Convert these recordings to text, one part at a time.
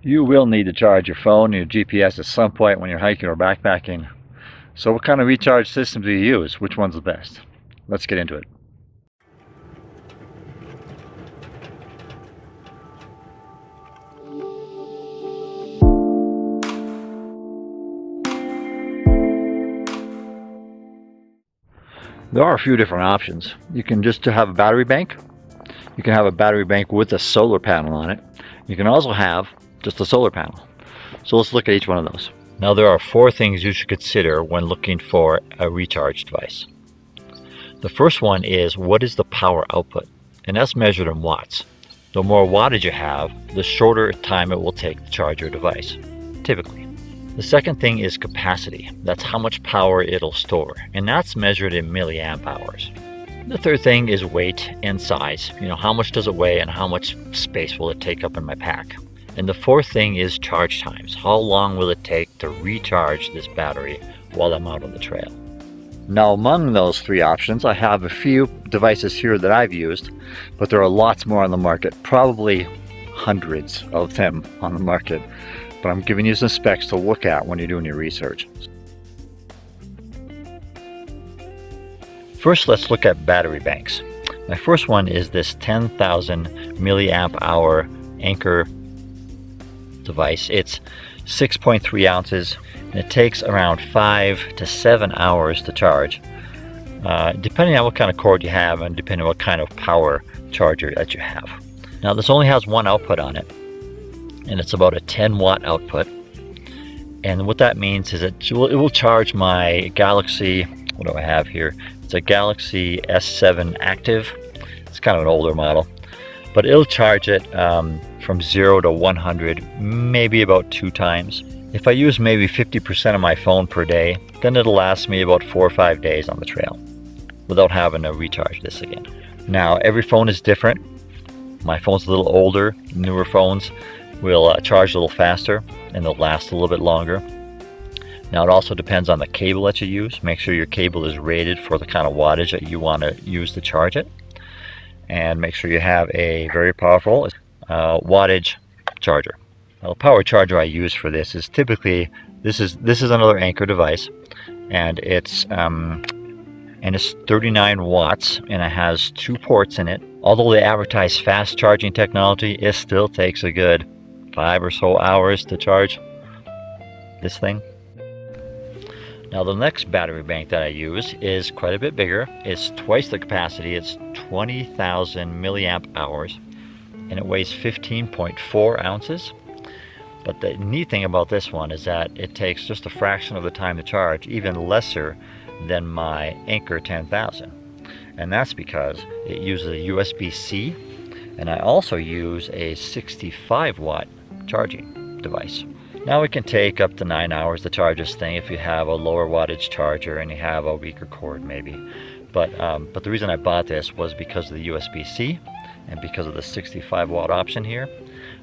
You will need to charge your phone and your GPS at some point when you're hiking or backpacking. So what kind of recharge system do you use? Which one's the best? Let's get into it. There are a few different options. You can just have a battery bank. You can have a battery bank with a solar panel on it. You can also have just a solar panel. So let's look at each one of those. Now there are 4 things you should consider when looking for a recharge device. The first one is, what is the power output? And that's measured in watts. The more wattage you have, the shorter time it will take to charge your device, typically. The second thing is capacity. That's how much power it'll store, and that's measured in milliamp hours. The third thing is weight and size. How much does it weigh and how much space will it take up in my pack? And the fourth thing is charge times. How long will it take to recharge this battery while I'm out on the trail? Now among those 3 options, I have a few devices here that I've used, but there are lots more on the market, probably hundreds of them on the market. But I'm giving you some specs to look at when you're doing your research. First, let's look at battery banks. My first one is this 10,000 milliamp hour Anker device. It's 6.3 ounces and it takes around 5 to 7 hours to charge, depending on what kind of cord you have and depending on what kind of power charger that you have. Now this only has one output on it, and it's about a 10 watt output. And what that means is it will charge my Galaxy, what do I have here? It's a Galaxy S7 Active. It's kind of an older model, but it'll charge it from 0 to 100 maybe about 2 times. If I use maybe 50% of my phone per day, then it'll last me about 4 or 5 days on the trail without having to recharge this again. Now every phone is different. My phone's a little older. Newer phones will charge a little faster and they'll last a little bit longer. Now it also depends on the cable that you use. Make sure your cable is rated for the kind of wattage that you want to use to charge it, and make sure you have a very powerful wattage charger. Now, the power charger I use for this is typically this is another Anker device, and it's 39 watts and it has 2 ports in it. Although they advertise fast charging technology, it still takes a good 5 or so hours to charge this thing. Now the next battery bank that I use is quite a bit bigger. It's twice the capacity. It's 20,000 milliamp hours and it weighs 15.4 ounces. But the neat thing about this one is that it takes just a fraction of the time to charge, even lesser than my Anker 10,000. And that's because it uses a USB-C, and I also use a 65 watt charging device. Now it can take up to 9 hours to charge this thing if you have a lower wattage charger and you have a weaker cord maybe. But the reason I bought this was because of the USB-C and because of the 65 watt option here.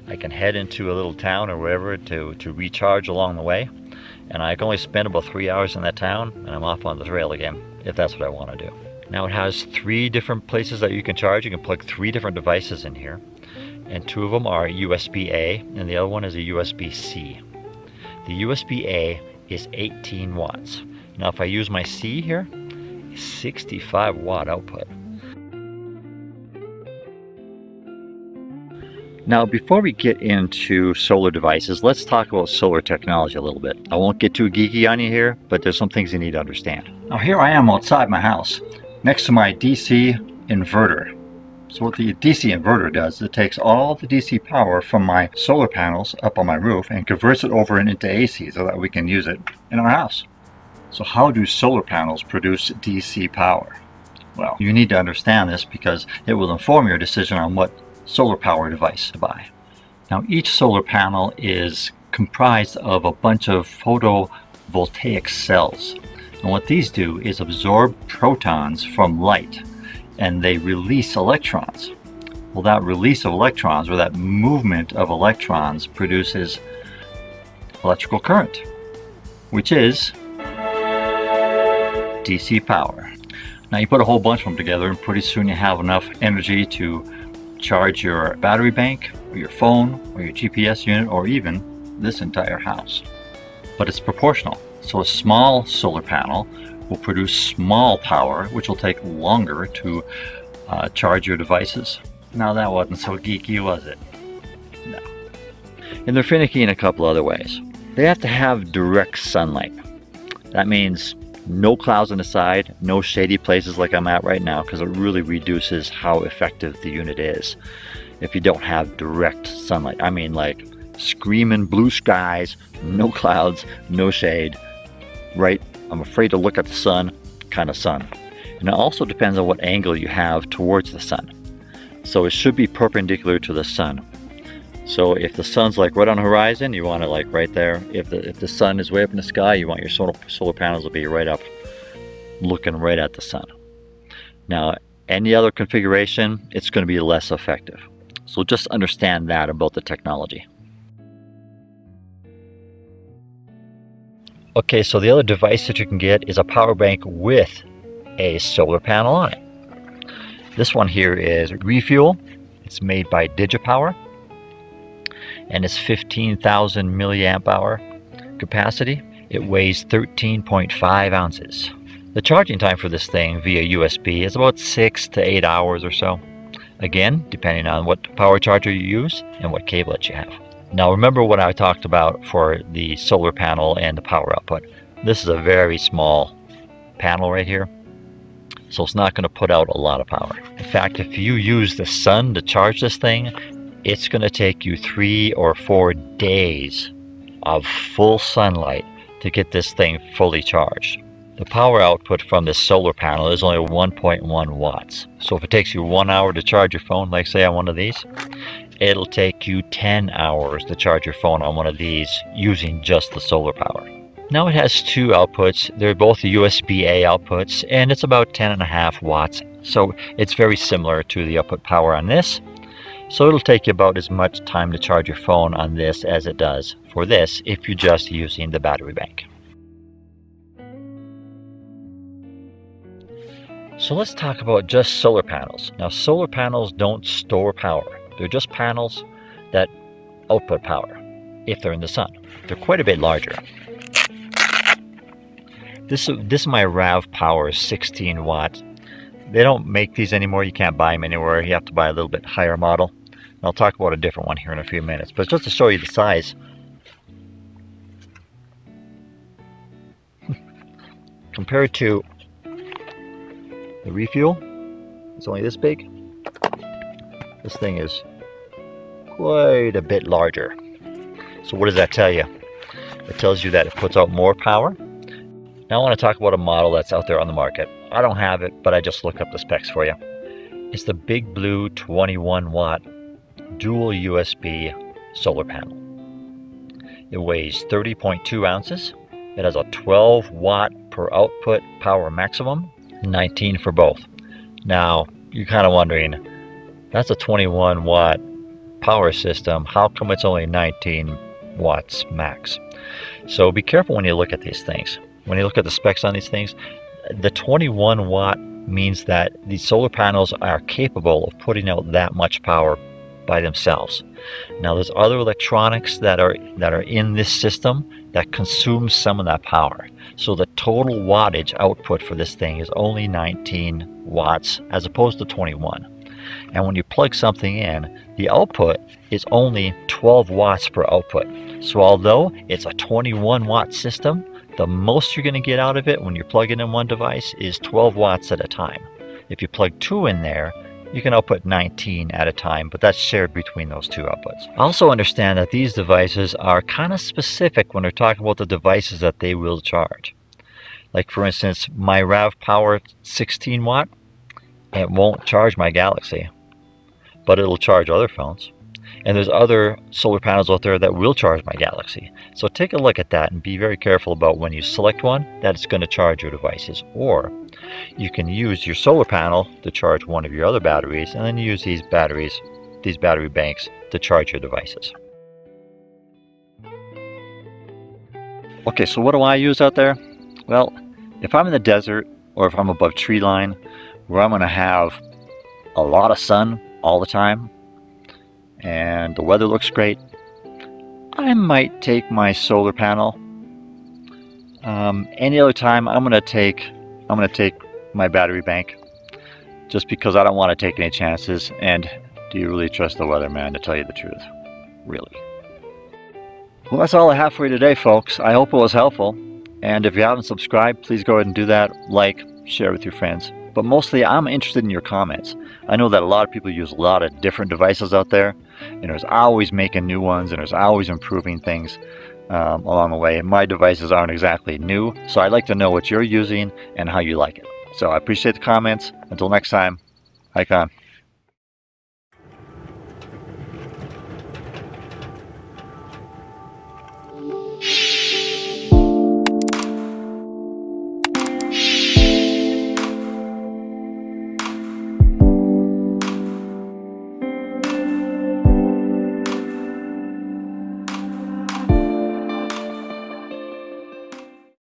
I can head into a little town or wherever to recharge along the way, and I can only spend about 3 hours in that town and I'm off on the trail again if that's what I want to do. Now it has 3 different places that you can charge. You can plug 3 different devices in here, and 2 of them are USB-A and the other one is a USB-C. The USB-A is 18 watts. Now if I use my C here, 65 watt output. Now before we get into solar devices, let's talk about solar technology a little bit. I won't get too geeky on you here, but there's some things you need to understand. Now here I am outside my house, next to my DC inverter. So what the DC inverter does is it takes all the DC power from my solar panels up on my roof and converts it over into AC so that we can use it in our house. So how do solar panels produce DC power? Well, you need to understand this because it will inform your decision on what solar power device to buy. Now each solar panel is comprised of a bunch of photovoltaic cells, and what these do is absorb protons from light and they release electrons. Well, that release of electrons, or that movement of electrons, produces electrical current, which is DC power. Now you put a whole bunch of them together and pretty soon you have enough energy to charge your battery bank or your phone, or your GPS unit, or even this entire house. But it's proportional. So a small solar panel will produce small power, which will take longer to charge your devices. Now that wasn't so geeky, was it? No. And they're finicky in a couple other ways. They have to have direct sunlight. That means no clouds on the side, no shady places like I'm at right now, because it really reduces how effective the unit is if you don't have direct sunlight. I mean, like screaming blue skies, no clouds, no shade, right? I'm afraid to look at the sun kind of sun. And it also depends on what angle you have towards the sun. So it should be perpendicular to the sun. So if the sun's like right on the horizon, you want it like right there. If the sun is way up in the sky, you want your solar panels to be right up, looking right at the sun. Now, any other configuration, it's going to be less effective. So just understand that about the technology. Okay, so the other device that you can get is a power bank with a solar panel on it. This one here is Refuel. It's made by DigiPower, and it's 15,000 milliamp hour capacity. It weighs 13.5 ounces. The charging time for this thing via USB is about 6 to 8 hours or so. Again, depending on what power charger you use and what cablet you have. Now remember what I talked about for the solar panel and the power output. This is a very small panel right here, so it's not going to put out a lot of power. In fact, if you use the sun to charge this thing, it's going to take you 3 or 4 days of full sunlight to get this thing fully charged. The power output from this solar panel is only 1.1 watts. So if it takes you 1 hour to charge your phone, like say on one of these, it'll take you 10 hours to charge your phone on one of these using just the solar power. Now it has 2 outputs. They're both USB-A outputs, and it's about 10.5 watts. So it's very similar to the output power on this. So it'll take you about as much time to charge your phone on this as it does for this if you're just using the battery bank. So let's talk about just solar panels. Now solar panels don't store power. They're just panels that output power if they're in the sun. They're quite a bit larger. This is my RAV Power 16 watt. They don't make these anymore. You can't buy them anywhere. You have to buy a little bit higher model. And I'll talk about a different one here in a few minutes. But just to show you the size, compared to the Refuel, it's only this big. This thing is quite a bit larger. So what does that tell you? It tells you that it puts out more power. Now I want to talk about a model that's out there on the market. I don't have it, but I just looked up the specs for you. It's the Big Blue 21 watt dual USB solar panel. It weighs 30.2 ounces. It has a 12 watt per output power maximum, 19 for both. Now you're kind of wondering, that's a 21 watt power system. How come it's only 19 watts max? So be careful when you look at these things. When you look at the specs on these things, the 21 watt means that these solar panels are capable of putting out that much power by themselves. Now there's other electronics that are in this system that consume some of that power. So the total wattage output for this thing is only 19 watts as opposed to 21. And when you plug something in, the output is only 12 watts per output. So although it's a 21 watt system, the most you're going to get out of it when you're plugging in one device is 12 watts at a time. If you plug 2 in there, you can output 19 at a time, but that's shared between those 2 outputs. Also understand that these devices are kind of specific when they're talking about the devices that they will charge. Like for instance, my RAV Power 16 watt, it won't charge my Galaxy, but it'll charge other phones. And there's other solar panels out there that will charge my Galaxy. So take a look at that and be very careful about when you select one that it's going to charge your devices. Or you can use your solar panel to charge one of your other batteries, and then use these battery banks to charge your devices. Okay, so what do I use out there? Well, if I'm in the desert or if I'm above tree line where I'm going to have a lot of sun all the time, and the weather looks great, I might take my solar panel. Any other time, I'm gonna take my battery bank, just because I don't want to take any chances. And do you really trust the weatherman, to tell you the truth? Really? Well, that's all I have for you today, folks. I hope it was helpful. And if you haven't subscribed, please go ahead and do that. Like, share with your friends. But mostly, I'm interested in your comments. I know that a lot of people use a lot of different devices out there, and there's always making new ones, and there's always improving things along the way. And my devices aren't exactly new, so I'd like to know what you're using and how you like it. So I appreciate the comments. Until next time, Icon.